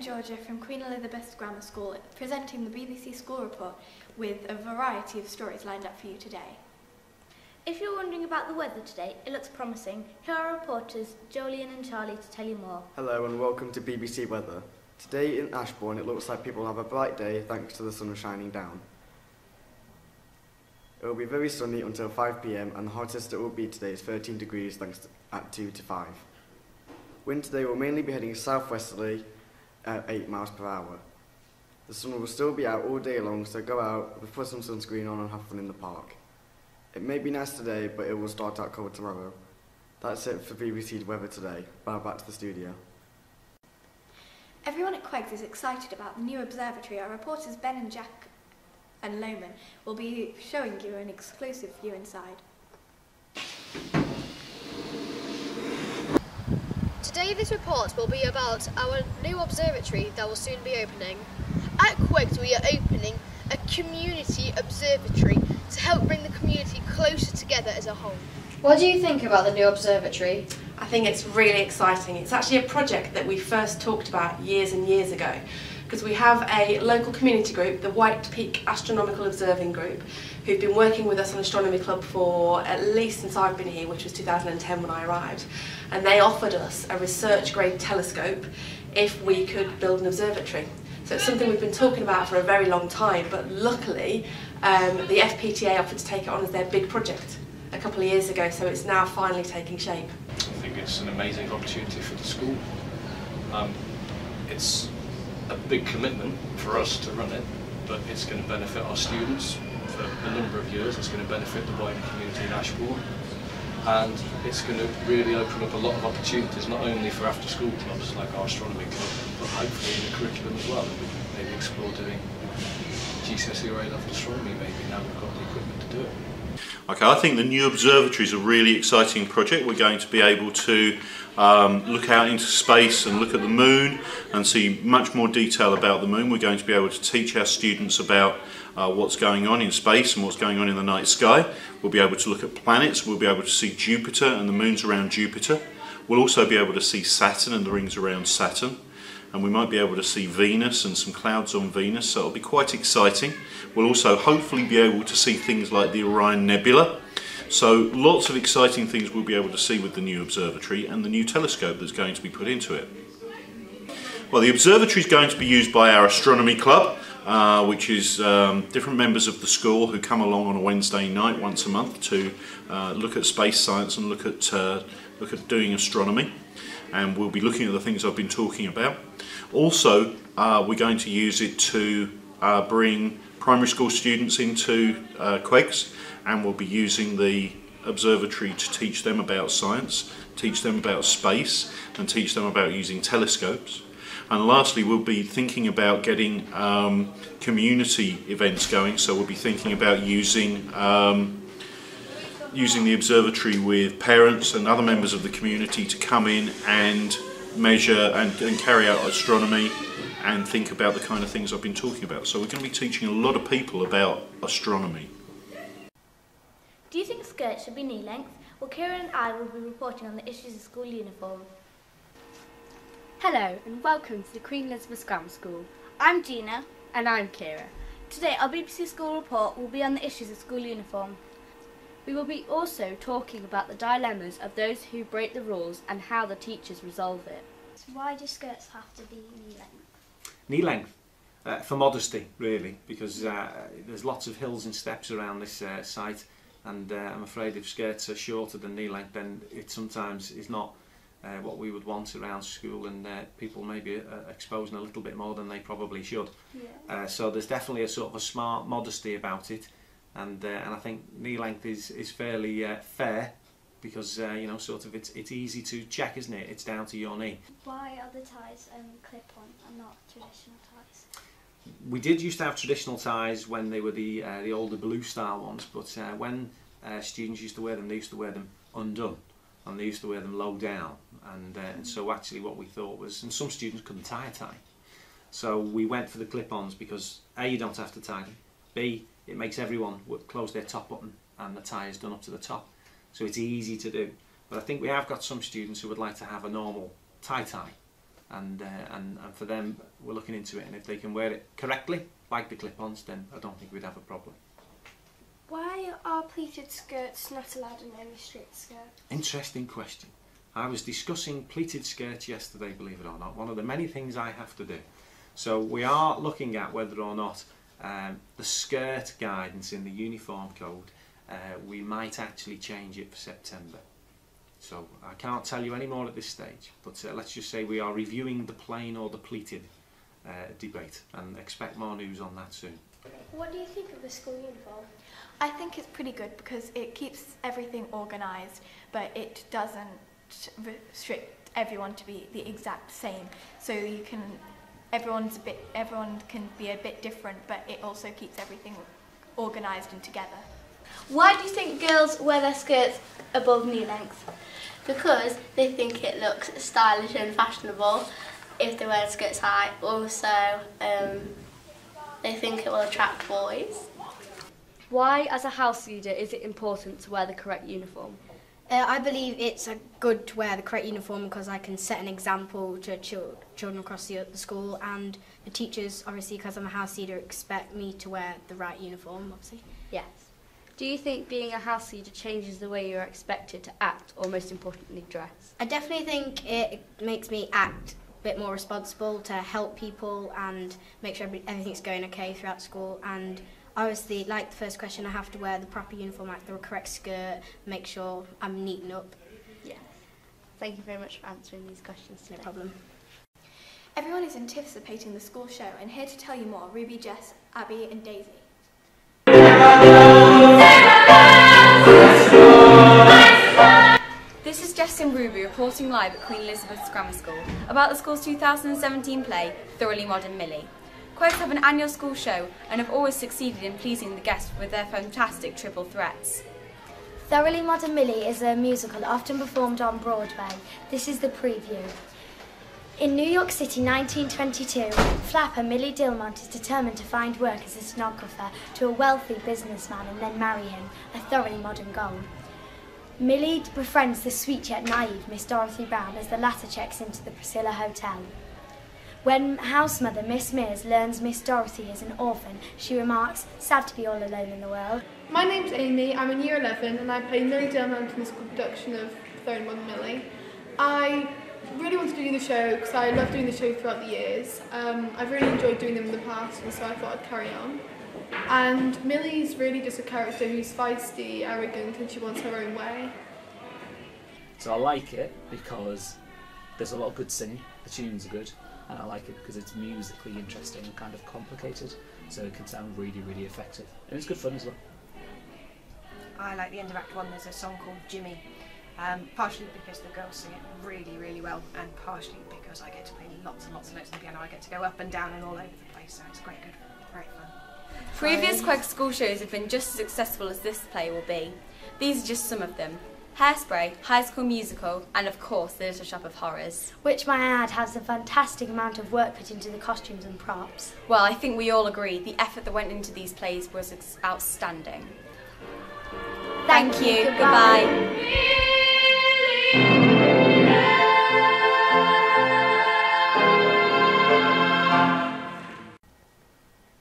and Georgia from Queen Elizabeth Grammar School presenting the BBC School Report with a variety of stories lined up for you today. If you're wondering about the weather today, it looks promising. Here are reporters Jolien and Charlie to tell you more. Hello and welcome to BBC Weather. Today in Ashbourne it looks like people have a bright day thanks to the sun shining down. It will be very sunny until 5 PM and the hottest it will be today is 13 degrees at 2 to 5. Wind today will mainly be heading southwesterly at 8 miles per hour. The sun will still be out all day long, so go out, put some sunscreen on and have fun in the park. It may be nice today, but it will start out cold tomorrow. That's it for BBC Weather today. Now back to the studio. Everyone at QEGS is excited about the new observatory. Our reporters Ben and Jack and Loman will be showing you an exclusive view inside. Today this report will be about our new observatory that will soon be opening. At QEGS we are opening a community observatory to help bring the community closer together as a whole. What do you think about the new observatory? I think it's really exciting. It's actually a project that we first talked about years and years ago, because we have a local community group, the White Peak Astronomical Observing Group, who've been working with us on Astronomy Club for at least since I've been here, which was 2010 when I arrived. And they offered us a research grade telescope if we could build an observatory. So it's something we've been talking about for a very long time, but luckily the FPTA offered to take it on as their big project a couple of years ago, so it's now finally taking shape. I think it's an amazing opportunity for the school. It's a big commitment for us to run it, but it's going to benefit our students for a number of years. It's going to benefit the wider community in Ashbourne, and it's going to really open up a lot of opportunities, not only for after school clubs like our astronomy club, but hopefully in the curriculum as well. We can maybe explore doing GCSE or A-level astronomy maybe now we've got the equipment to do it. Okay, I think the new observatory is a really exciting project. We're going to be able to look out into space and look at the moon and see much more detail about the moon. We're going to be able to teach our students about what's going on in space and what's going on in the night sky. We'll be able to look at planets. We'll be able to see Jupiter and the moons around Jupiter. We'll also be able to see Saturn and the rings around Saturn. And we might be able to see Venus and some clouds on Venus, so it'll be quite exciting. We'll also hopefully be able to see things like the Orion Nebula. So lots of exciting things we'll be able to see with the new observatory and the new telescope that's going to be put into it. Well, the observatory is going to be used by our astronomy club, which is different members of the school who come along on a Wednesday night once a month to look at space science and look at doing astronomy. And we'll be looking at the things I've been talking about. Also, we're going to use it to bring primary school students into QEGS, and we'll be using the observatory to teach them about science, teach them about space, and teach them about using telescopes. And lastly, we'll be thinking about getting community events going, so we'll be thinking about using the observatory with parents and other members of the community to come in and measure and carry out astronomy and think about the kind of things I've been talking about. So we're going to be teaching a lot of people about astronomy. Do you think skirts should be knee length? Well, Kira and I will be reporting on the issues of school uniform. Hello and welcome to the Queen Elizabeth Grammar School. I'm Gina. And I'm Kira. Today our BBC School Report will be on the issues of school uniform. We will be also talking about the dilemmas of those who break the rules and how the teachers resolve it. So why do skirts have to be knee length? Knee length, for modesty really, because there's lots of hills and steps around this site, and I'm afraid if skirts are shorter than knee length then it sometimes is not what we would want around school, and people may be exposing a little bit more than they probably should. Yeah. So there's definitely a sort of a smart modesty about it. And I think knee length is fairly fair, because you know, sort of it's easy to check, isn't it? It's down to your knee. Why are the ties clip-on and not traditional ties? We did used to have traditional ties when they were the older blue style ones, but when students used to wear them, they used to wear them undone, and they used to wear them low down. And so actually what we thought was, and some students couldn't tie a tie, so we went for the clip-ons because A, you don't have to tie them, B, it makes everyone close their top button and the tie is done up to the top, so it's easy to do. But I think we have got some students who would like to have a normal tie, and for them we're looking into it, and if they can wear it correctly, like the clip-ons, then I don't think we'd have a problem. Why are pleated skirts not allowed in any straight skirts? Interesting question. I was discussing pleated skirts yesterday, believe it or not, one of the many things I have to do. So we are looking at whether or not the skirt guidance in the uniform code, we might actually change it for September. So I can't tell you any more at this stage, but let's just say we are reviewing the plain or the pleated debate, and expect more news on that soon. What do you think of the school uniform? I think it's pretty good because it keeps everything organised, but it doesn't restrict everyone to be the exact same. So you can, everyone can be a bit different, but it also keeps everything organised and together. Why do you think girls wear their skirts above knee length? Because they think it looks stylish and fashionable if they wear skirts high. Also, they think it will attract boys. Why, as a house leader, is it important to wear the correct uniform? I believe it's good to wear the correct uniform because I can set an example to children across the school, and the teachers, obviously, because I'm a house leader, expect me to wear the right uniform, obviously. Yes. Do you think being a house leader changes the way you're expected to act, or most importantly, dress? I definitely think it makes me act a bit more responsible to help people and make sure everything's going okay throughout school. And obviously, like the first question, I have to wear the proper uniform, like the correct skirt, make sure I'm neat and up. Yes. Thank you very much for answering these questions today. No problem. Everyone is anticipating the school show, and here to tell you more, Ruby, Jess, Abby and Daisy. This is Jess and Ruby reporting live at Queen Elizabeth's Grammar School about the school's 2017 play, Thoroughly Modern Millie. Quotes have an annual school show and have always succeeded in pleasing the guests with their fantastic triple threats. Thoroughly Modern Millie is a musical often performed on Broadway. This is the preview. In New York City, 1922, flapper Millie Dilmont is determined to find work as a stenographer to a wealthy businessman and then marry him, a thoroughly modern goal. Millie befriends the sweet yet naive Miss Dorothy Brown as the latter checks into the Priscilla Hotel. When house mother Miss Mears learns Miss Dorothy is an orphan, she remarks, "Sad to be all alone in the world." My name's Amy, I'm in Year 11 and I play Millie Dilmont in the school production of Thoroughly Modern Millie. I really wanted to do the show because I love doing the show throughout the years. I've really enjoyed doing them in the past, and so I thought I'd carry on. And Millie's really just a character who's feisty, arrogant, and she wants her own way. So I like it because there's a lot of good singing, the tunes are good, and I like it because it's musically interesting and kind of complicated, so it can sound really, really effective. And it's good fun as well. I like the end of Act 1, there's a song called Jimmy. Partially because the girls sing it really, really well, and partially because I get to play lots and lots of notes on the piano. I get to go up and down and all over the place, so it's great fun. Previous QEGS school shows have been just as successful as this play will be. These are just some of them. Hairspray, High School Musical, and of course The Little Shop of Horrors. Which, might I add, has a fantastic amount of work put into the costumes and props. Well, I think we all agree the effort that went into these plays was outstanding. Thank you. Goodbye.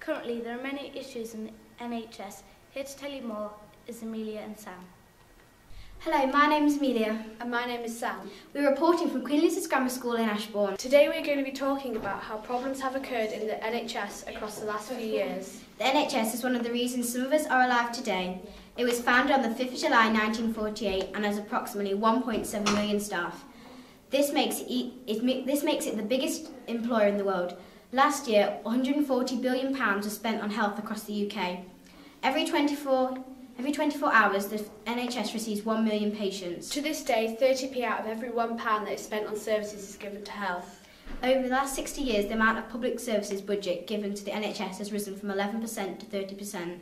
Currently, there are many issues in the NHS. Here to tell you more is Amelia and Sam. Hello, my name is Amelia. And my name is Sam. We're reporting from Queen Elizabeth's Grammar School in Ashbourne. Today we're going to be talking about how problems have occurred in the NHS across the last few years. The NHS is one of the reasons some of us are alive today. It was founded on the 5th of July 1948 and has approximately 1.7 million staff. This makes it the biggest employer in the world. Last year, £140 billion was spent on health across the UK. Every 24 hours, the NHS receives 1 million patients. To this day, 30p out of every £1 that is spent on services is given to health. Over the last 60 years, the amount of public services budget given to the NHS has risen from 11% to 30%.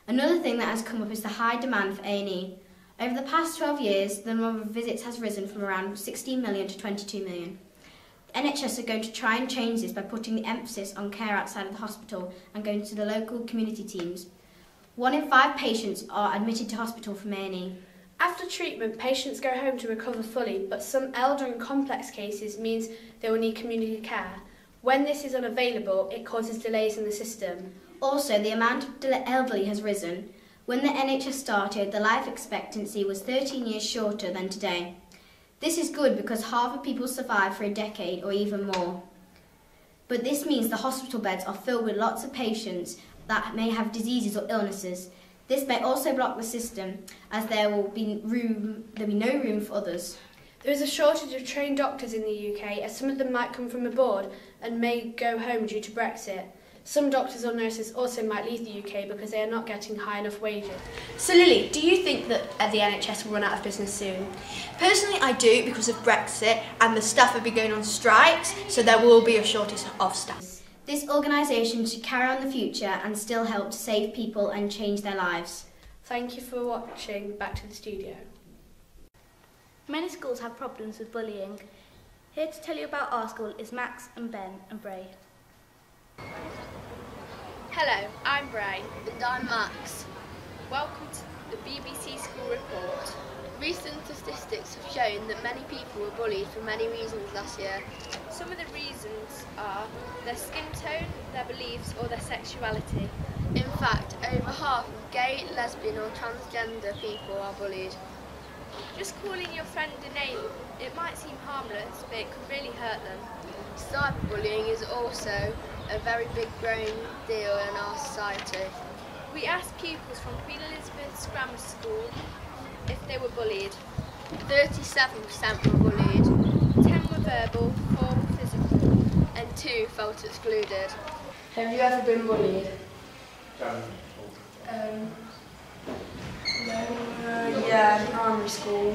Another thing that has come up is the high demand for A&E. Over the past 12 years, the number of visits has risen from around 16 million to 22 million. The NHS are going to try and change this by putting the emphasis on care outside of the hospital and going to the local community teams. 1 in 5 patients are admitted to hospital from A&E. After treatment, patients go home to recover fully, but some elder and complex cases means they will need community care. When this is unavailable, it causes delays in the system. Also, the amount of elderly has risen. When the NHS started, the life expectancy was 13 years shorter than today. This is good because half of people survive for a decade or even more. But this means the hospital beds are filled with lots of patients that may have diseases or illnesses. This may also block the system, as there will be no room for others. There is a shortage of trained doctors in the UK, as some of them might come from abroad and may go home due to Brexit. Some doctors or nurses also might leave the UK because they are not getting high enough wages. So Lily, do you think that the NHS will run out of business soon? Personally, I do, because of Brexit, and the staff have been going on strikes, so there will be a shortage of staff. This organisation should carry on the future and still help to save people and change their lives. Thank you for watching. Back to the studio. Many schools have problems with bullying. Here to tell you about our school is Max and Ben and Bray. Hello, I'm Bray. And I'm Max. Welcome to the BBC School Report. Recent statistics have shown that many people were bullied for many reasons last year. Some of the reasons are their skin tone, their beliefs or their sexuality. In fact, over half of gay, lesbian or transgender people are bullied. Just calling your friend a name, it might seem harmless, but it could really hurt them. Cyberbullying is also a very big growing deal in our society. We asked pupils from Queen Elizabeth's Grammar School if they were bullied. 37% were bullied, 10 were verbal, 4 were physical, and 2 felt excluded. Have you ever been bullied? Yeah, primary school.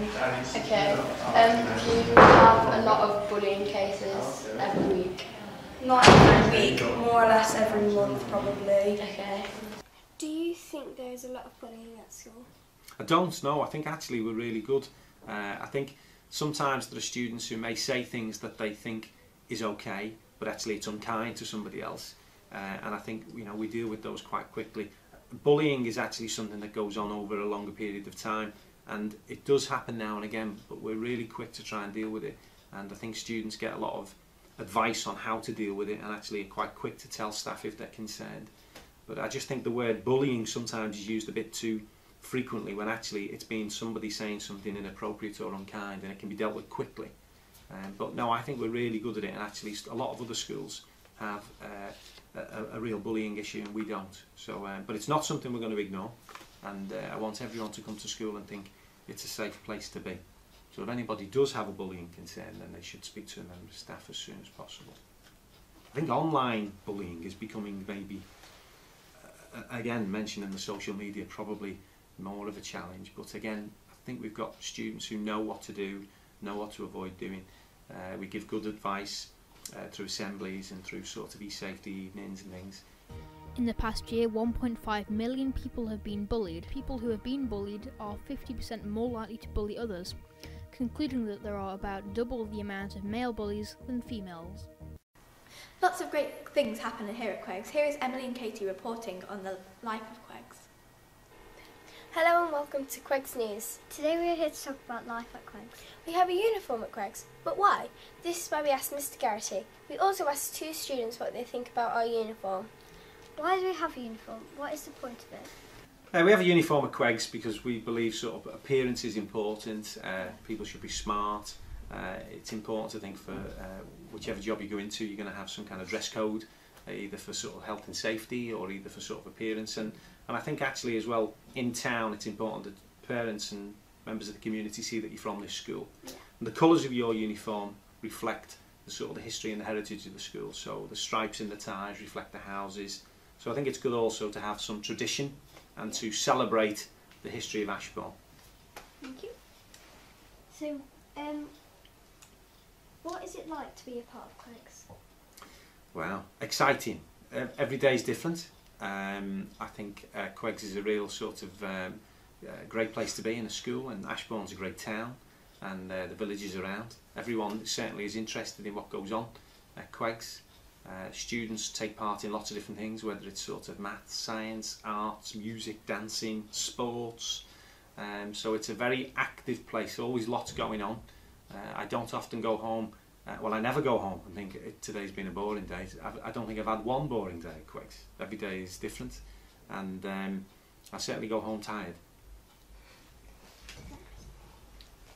Okay. Do you have a lot of bullying cases every week? Not every week, more or less every month probably. Okay. Do you think there is a lot of bullying at school? I don't know. I think actually we're really good. I think sometimes there are students who may say things that they think is okay, but actually it's unkind to somebody else. And I think we deal with those quite quickly. Bullying is actually something that goes on over a longer period of time, and it does happen now and again, but we're really quick to try and deal with it. And I think students get a lot of advice on how to deal with it, and actually are quite quick to tell staff if they're concerned. But I just think the word bullying sometimes is used a bit too frequently, when actually it's been somebody saying something inappropriate or unkind, and it can be dealt with quickly. But no, I think we're really good at it, and actually a lot of other schools have a real bullying issue and we don't. So, but it's not something we're going to ignore, and I want everyone to come to school and think it's a safe place to be. So if anybody does have a bullying concern, then they should speak to a member of staff as soon as possible. I think online bullying is becoming maybe, again, mentioning the social media, probably more of a challenge, but again, I think we've got students who know what to do, know what to avoid doing. We give good advice through assemblies and through sort of e-safety evenings and things. In the past year, 1.5 million people have been bullied. People who have been bullied are 50% more likely to bully others, concluding that there are about double the amount of male bullies than females. Lots of great things happen here at QEGS. Here is Emily and Katie reporting on the life of QEGS. Hello and welcome to QEGS News. Today we are here to talk about life at QEGS. We have a uniform at QEGS, but why? This is why we asked Mr Garrity. We also asked 2 students what they think about our uniform. Why do we have a uniform? What is the point of it? We have a uniform at QEGS because we believe sort of appearance is important. People should be smart. It's important, I think, for whichever job you go into, you're going to have some kind of dress code, either for sort of health and safety or either for sort of appearance. And I think actually as well, in town, it's important that parents and members of the community see that you're from this school. Yeah. And the colours of your uniform reflect the sort of the history and the heritage of the school. So the stripes in the ties reflect the houses. So I think it's good also to have some tradition and to celebrate the history of Ashbourne. Thank you. So, what is it like to be a part of QEGS? Wow, exciting. Every day is different. I think QEGS is a real sort of great place to be in a school, and Ashbourne's a great town, and the villages around. Everyone certainly is interested in what goes on at QEGS. Students take part in lots of different things, whether it's sort of maths, science, arts, music, dancing, sports. So it's a very active place, always lots going on. I don't often go home, well I never go home and think today's been a boring day. I don't think I've had one boring day at QEGS. Every day is different, and I certainly go home tired.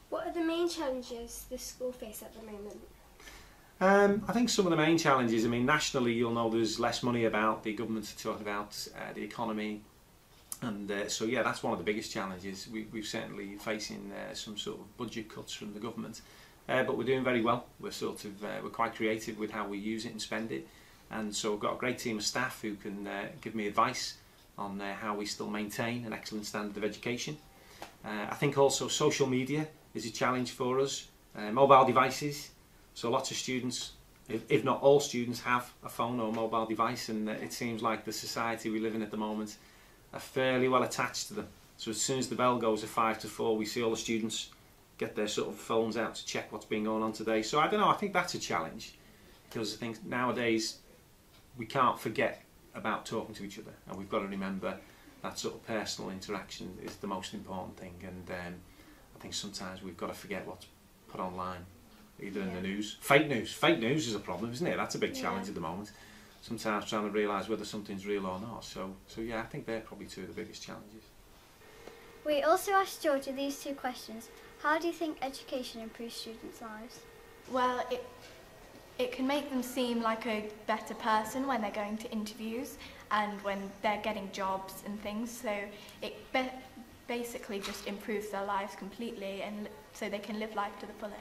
What are the main challenges the school face at the moment? I think some of the main challenges, I mean nationally you'll know there's less money about, the government's talking about the economy, and so yeah, that's one of the biggest challenges. We're certainly facing some sort of budget cuts from the government, but we're doing very well. We're we're quite creative with how we use it and spend it, and so we've got a great team of staff who can give me advice on how we still maintain an excellent standard of education. I think also social media is a challenge for us, mobile devices. So lots of students, if not all students, have a phone or a mobile device, and it seems like the society we live in at the moment are fairly well attached to them. So as soon as the bell goes at 5 to 4, we see all the students get their sort of phones out to check what's been going on today. So I don't know, I think that's a challenge, because I think nowadays we can't forget about talking to each other, and we've got to remember that sort of personal interaction is the most important thing, and I think sometimes we've got to forget what's put online. Either in the news. Fake news is a problem, isn't it? That's a big challenge at the moment. Sometimes trying to realise whether something's real or not. So yeah, I think they're probably two of the biggest challenges. We also asked Georgia these two questions. How do you think education improves students' lives? Well, it can make them seem like a better person when they're going to interviews and when they're getting jobs and things. So it basically just improves their lives completely, and so they can live life to the fullest.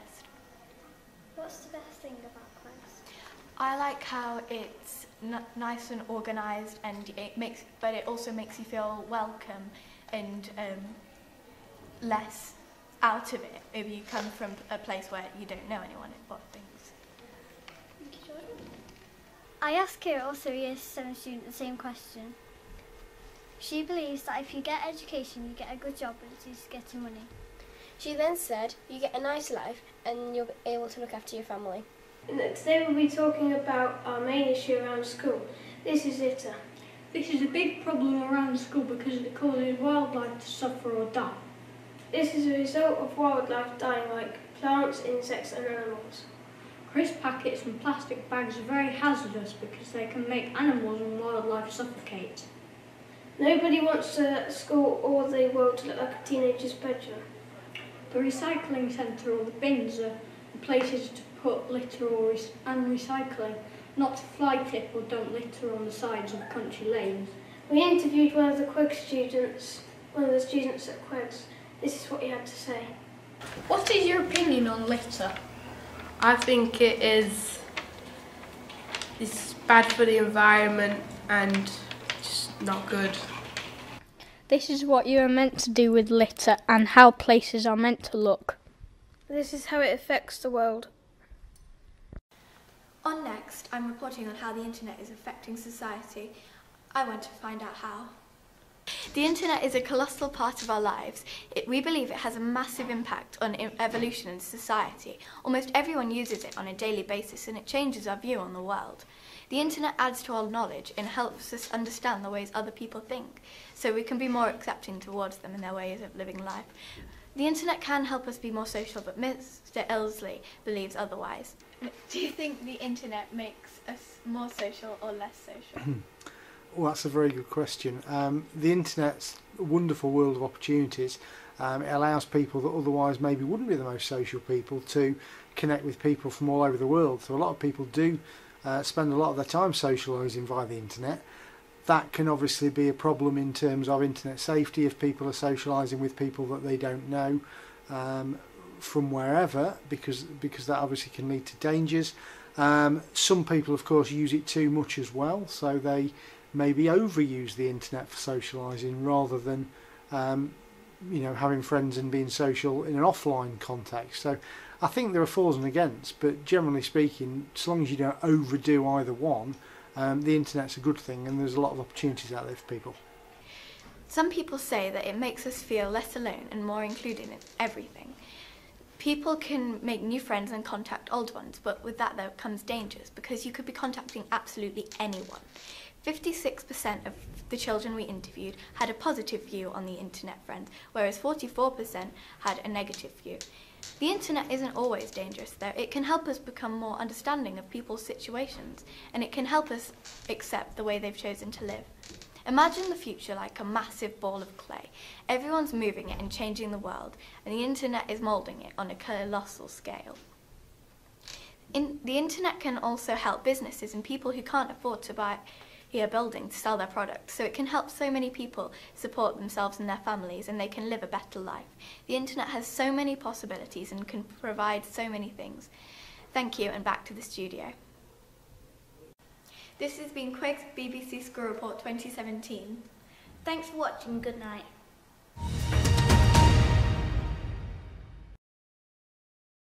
What's the best thing about QEGS? I like how it's nice and organised, and but it also makes you feel welcome and less out of it if you come from a place where you don't know anyone about things. Thank you, Jordan. I asked Kira, also a Year 7 student, the same question. She believes that if you get education, you get a good job, but it's just getting money. She then said, you get a nice life and you're able to look after your family. Today we'll be talking about our main issue around school. This is litter. This is a big problem around school because it causes wildlife to suffer or die. This is a result of wildlife dying, like plants, insects and animals. Crisp packets and plastic bags are very hazardous because they can make animals and wildlife suffocate. Nobody wants school or the world to look like a teenager's bedroom. The recycling centre or the bins are the places to put litter and recycling, not to fly tip or dump litter on the sides of country lanes. We interviewed one of the students at QEGS. This is what he had to say. What is your opinion on litter? I think it's bad for the environment and just not good. This is what you are meant to do with litter and how places are meant to look. This is how it affects the world. On Next, I'm reporting on how the internet is affecting society. I want to find out how. The internet is a colossal part of our lives. We believe it has a massive impact on evolution and society. Almost everyone uses it on a daily basis, and it changes our view on the world. The internet adds to our knowledge and helps us understand the ways other people think, so we can be more accepting towards them and their ways of living life. The internet can help us be more social, but Mr. Elsley believes otherwise. Do you think the internet makes us more social or less social? Well, that's a very good question. The internet's a wonderful world of opportunities. It allows people that otherwise maybe wouldn't be the most social people to connect with people from all over the world. So a lot of people do spend a lot of their time socialising via the internet. That can obviously be a problem in terms of internet safety if people are socialising with people that they don't know from wherever, because that obviously can lead to dangers. Some people, of course, use it too much as well, so they maybe overuse the internet for socialising rather than having friends and being social in an offline context. So I think there are fors and against, but generally speaking, as long as you don't overdo either one, the internet's a good thing, and there's a lot of opportunities out there for people. Some people say that it makes us feel less alone and more included in everything. People can make new friends and contact old ones, but with that there comes dangers, because you could be contacting absolutely anyone. 56% of the children we interviewed had a positive view on the internet friends, whereas 44% had a negative view. The internet isn't always dangerous though. It can help us become more understanding of people's situations, and it can help us accept the way they've chosen to live. Imagine the future like a massive ball of clay. Everyone's moving it and changing the world, and the internet is moulding it on a colossal scale. The internet can also help businesses and people who can't afford to buy a building to sell their products, so it can help so many people support themselves and their families, and they can live a better life. The internet has so many possibilities and can provide so many things. Thank you, and back to the studio. This has been QEGS BBC School Report 2017. Thanks for watching. Good night.